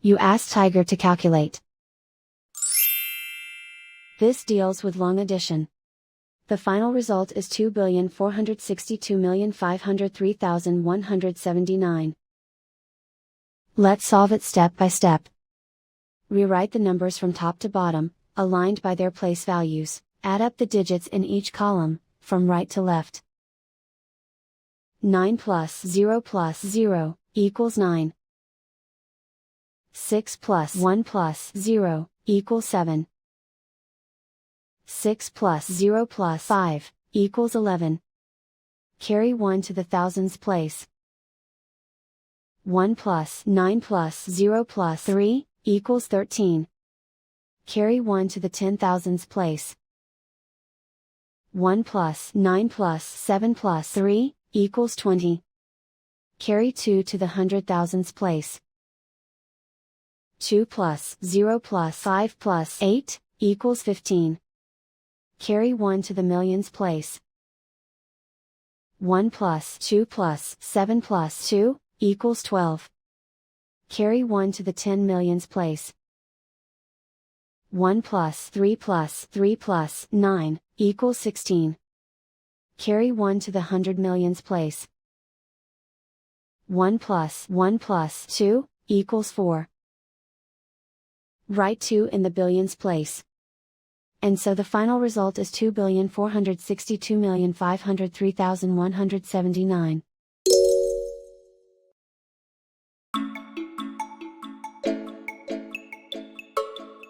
You ask Tiger to calculate. This deals with long addition. The final result is 2,462,503,179. Let's solve it step by step. Rewrite the numbers from top to bottom, aligned by their place values. Add up the digits in each column, from right to left. 9 plus 0 equals 9. 6 plus 1 plus 0 equals 7. 6 plus 0 plus 5 equals 11. Carry 1 to the thousands place. 1 plus 9 plus 0 plus 3 equals 13. Carry 1 to the 10,000s place. 1 plus 9 plus 7 plus 3 equals 20. Carry 2 to the 100,000s place. 2 plus 0 plus 5 plus 8 equals 15. Carry 1 to the millions place. 1 plus 2 plus 7 plus 2 equals 12. Carry 1 to the 10 millions place. 1 plus 3 plus 3 plus 9 equals 16. Carry 1 to the 100 millions place. 1 plus 2 equals 4. Write 2 in the billions place. And so the final result is 2,462,503,179.